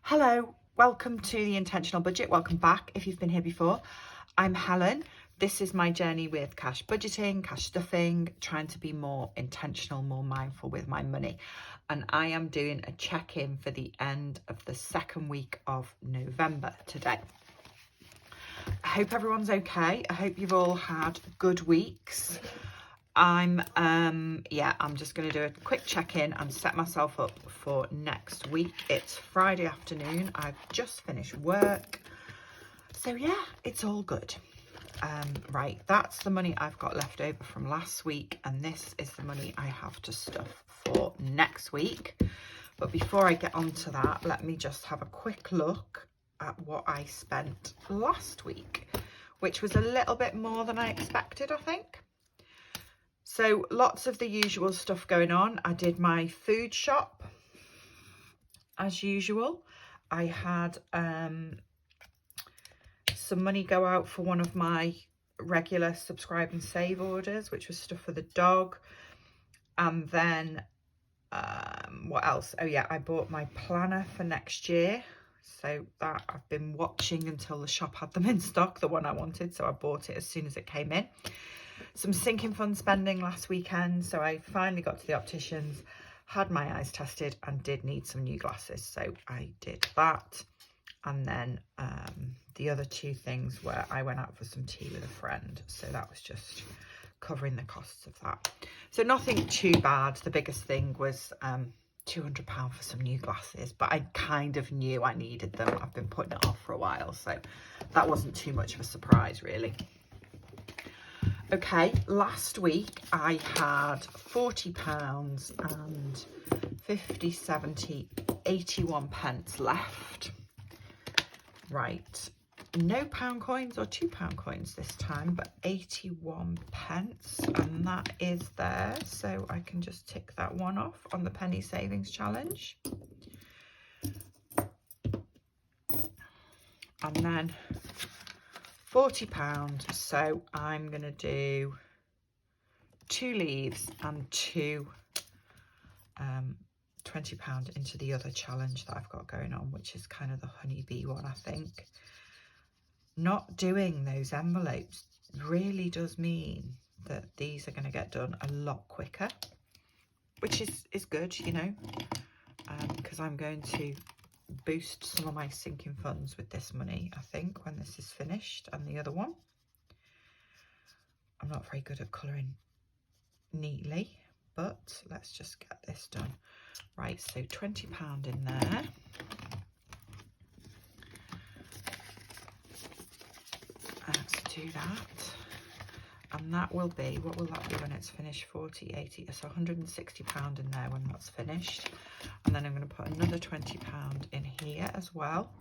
Hello, welcome to the Intentional Budget. Welcome back if you've been here before. I'm Helen. This is my journey with cash budgeting, cash stuffing, trying to be more intentional, more mindful with my money. And I am doing a check-in for the end of the second week of November today. I hope everyone's okay. I hope you've all had good weeks. I'm just going to do a quick check-in and set myself up for next week. It's Friday afternoon. I've just finished work. So yeah, it's all good. Right, that's the money I've got left over from last week, and this is the money I have to stuff for next week. But before I get on to that, let me just have a quick look at what I spent last week, which was a little bit more than I expected, I think. So lots of the usual stuff going on. I did my food shop as usual. I had some money go out for one of my regular subscribe and save orders, which was stuff for the dog. And then what else? Oh yeah, I bought my planner for next year. So that I've been watching until the shop had them in stock, the one I wanted. So I bought it as soon as it came in. Some sinking fund spending last weekend, so I finally got to the opticians, had my eyes tested and did need some new glasses, so I did that. And then the other two things were I went out for some tea with a friend, so that was just covering the costs of that. So nothing too bad. The biggest thing was £200 for some new glasses, but I kind of knew I needed them. I've been putting it off for a while, so that wasn't too much of a surprise really. Okay, last week I had £40 and 50, 70, 81 pence left. Right, no pound coins or £2 coins this time, but 81 pence, and that is there. So I can just tick that one off on the penny savings challenge. And then £40, so I'm going to do 2 leaves and 2 £20 into the other challenge that I've got going on, which is kind of the honeybee one, I think. Not doing those envelopes really does mean that these are going to get done a lot quicker, which is good, you know, because I'm going to boost some of my sinking funds with this money, I think, when this is finished. And the other one, I'm not very good at colouring neatly, but let's just get this done. Right, so £20 in there. Let's do that. And that will be, what will that be when it's finished? 40, 80, so £160 in there when that's finished. And then I'm going to put another £20 in here as well.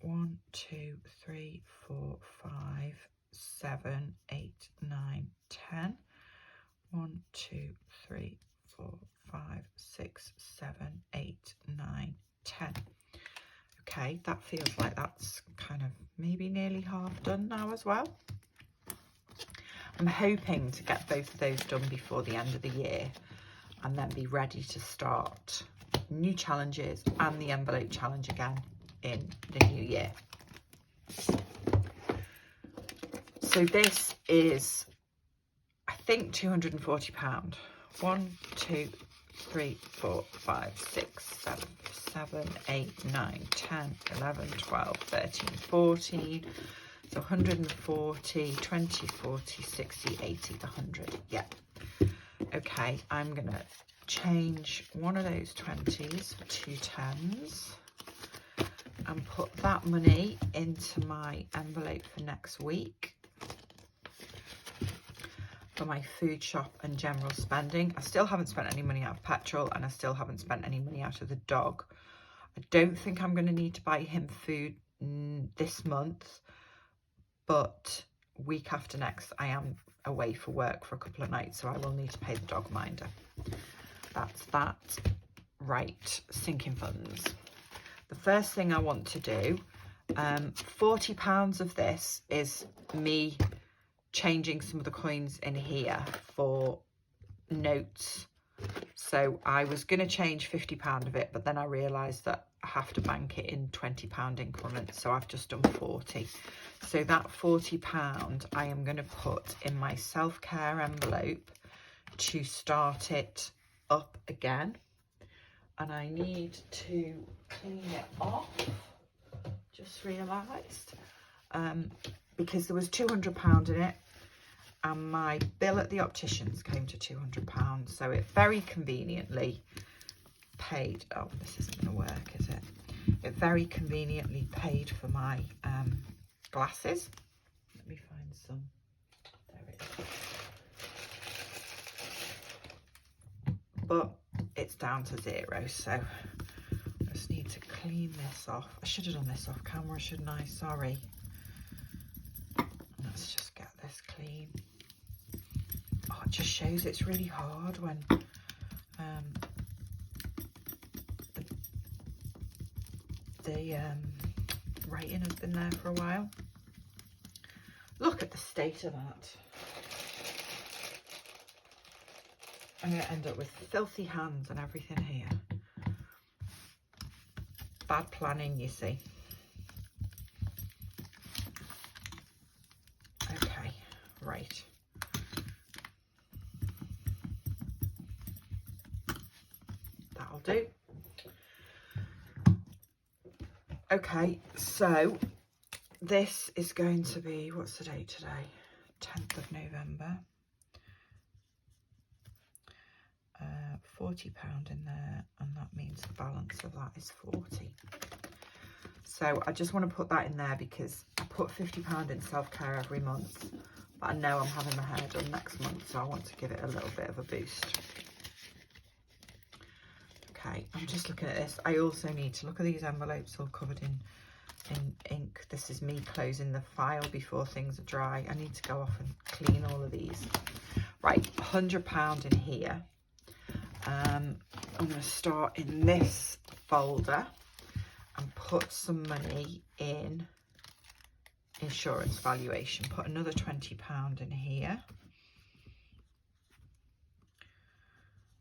1, 2, 3, 4, 5, 7, 8, 9, 10. 1, 2, 3, 4, 5, 6, 7, 8, 9, 10. Okay, that feels like that's kind of maybe nearly half done now as well. I'm hoping to get both of those done before the end of the year and then be ready to start new challenges and the envelope challenge again in the new year. So this is, I think, £240. 1, 2, 3, 4, 5, 6, 7, 8, 9, 10, 11, 12, 13, 14. So 140, 20, 40, 60, 80, 100. Yeah. Okay, I'm going to change one of those 20s for 2 10s and put that money into my envelope for next week for my food shop and general spending. I still haven't spent any money out of petrol, and I still haven't spent any money out of the dog. I don't think I'm going to need to buy him food this month, but week after next I am away for work for a couple of nights, so I will need to pay the dog minder. That's that. Right, sinking funds. The first thing I want to do, £40 of this is me changing some of the coins in here for notes So I was going to change £50 of it, but then I realised that I have to bank it in £20 increments. So I've just done 40. So that £40 I am going to put in my self-care envelope to start it up again. And I need to clean it off, just realised, because there was £200 in it. And my bill at the opticians came to £200. So it very conveniently paid, oh, this isn't going to work, is it? It very conveniently paid for my glasses. Let me find some. There it is. But it's down to 0, so I just need to clean this off. I should have done this off camera, shouldn't I? Sorry. Let's just get this clean. Oh, it just shows it's really hard when the writing has been there for a while. Look at the state of that. I'm going to end up with filthy hands and everything here. Bad planning, you see. Okay, right. That'll do. Okay, so this is going to be, what's the date today? 10th of November. £40 in there, and that means the balance of that is 40. So I just want to put that in there because I put £50 in self-care every month, but I know I'm having my hair done next month, so I want to give it a little bit of a boost. Okay, I'm just looking at this. I also need to look at these envelopes all covered in ink. This is me closing the file before things are dry. I need to go off and clean all of these. Right, £100 in here. I'm going to start in this folder and put some money in insurance valuation. Put another £20 in here.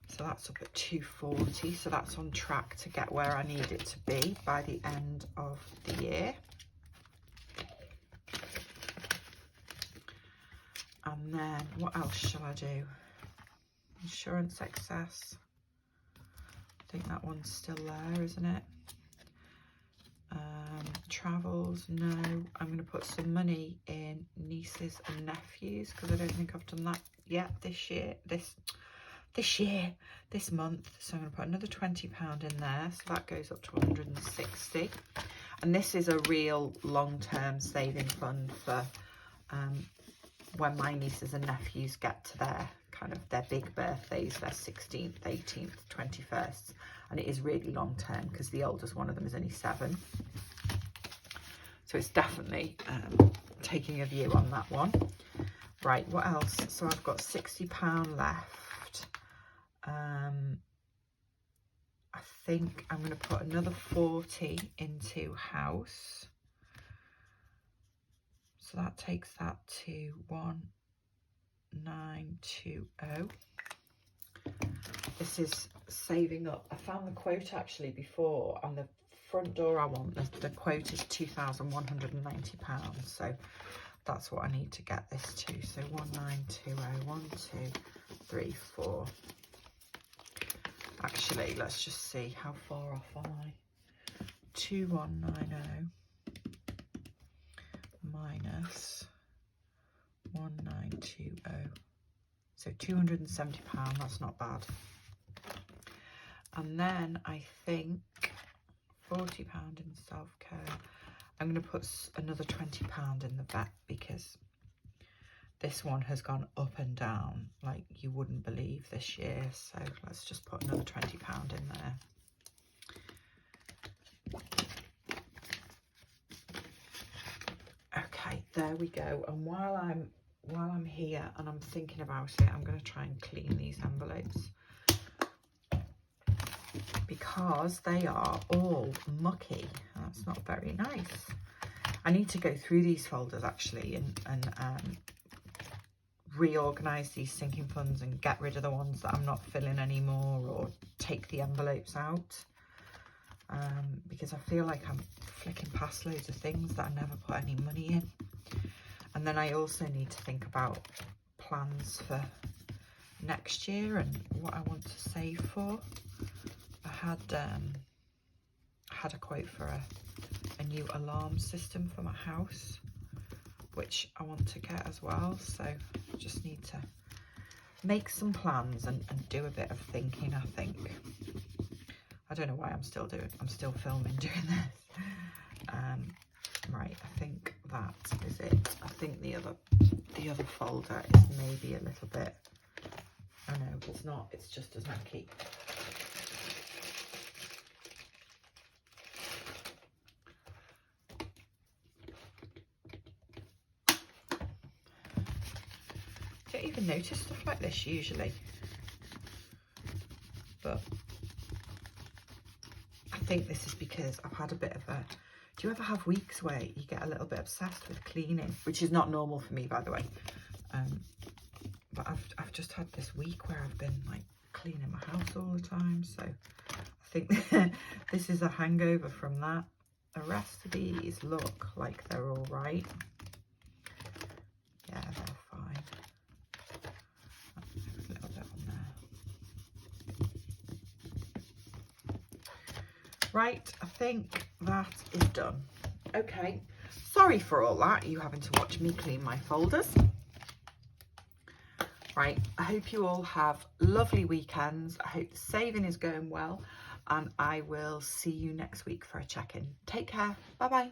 So that's up at 240. So that's on track to get where I need it to be by the end of the year. And then what else shall I do? Insurance excess. I think that one's still there, isn't it? Travels, no. I'm going to put some money in nieces and nephews because I don't think I've done that yet this month. So I'm going to put another £20 in there. So that goes up to 160. And this is a real long-term saving fund for when my nieces and nephews get to their big birthdays, their 16th, 18th, 21st. And it is really long term because the oldest one of them is only 7. So it's definitely taking a view on that one. Right, what else? So I've got £60 left. I think I'm going to put another 40 into house. So that takes that to 1920. This is saving up. I found the quote actually before on the front door I want. The quote is £2,190. So that's what I need to get this to. So 1920, 1, 2, 3, 4. Actually, let's just see how far off am I. 2190 minus 1920. So £270, that's not bad. And then I think £40 in self-care. I'm going to put another £20 in the vet because this one has gone up and down like you wouldn't believe this year. So let's just put another £20 in there. Okay, there we go. And while I'm here and I'm thinking about it, I'm going to try and clean these envelopes because they are all mucky. That's not very nice. I need to go through these folders actually and reorganize these sinking funds and get rid of the ones that I'm not filling anymore, or take the envelopes out, because I feel like I'm flicking past loads of things that I never put any money in. And then I also need to think about plans for next year and what I want to save for. I had a quote for a new alarm system for my house, which I want to get as well, so I just need to make some plans and do a bit of thinking, I think. I don't know why I'm still filming doing this. Right, I think that is it. I think the other folder is maybe a little bit, I know it's not, it's just as mucky. I don't even notice stuff like this usually, but I think this is because I've had a bit of a, do you ever have weeks where you get a little bit obsessed with cleaning, which is not normal for me, by the way, but I've just had this week where I've been like cleaning my house all the time, so I think this is a hangover from that. The rest of these look like they're all right. Yeah, they're fine. A little bit on there. Right, I think that is done. Okay, sorry for all that, you having to watch me clean my folders. Right, I hope you all have lovely weekends. I hope the saving is going well, and I will see you next week for a check-in. Take care. Bye-bye.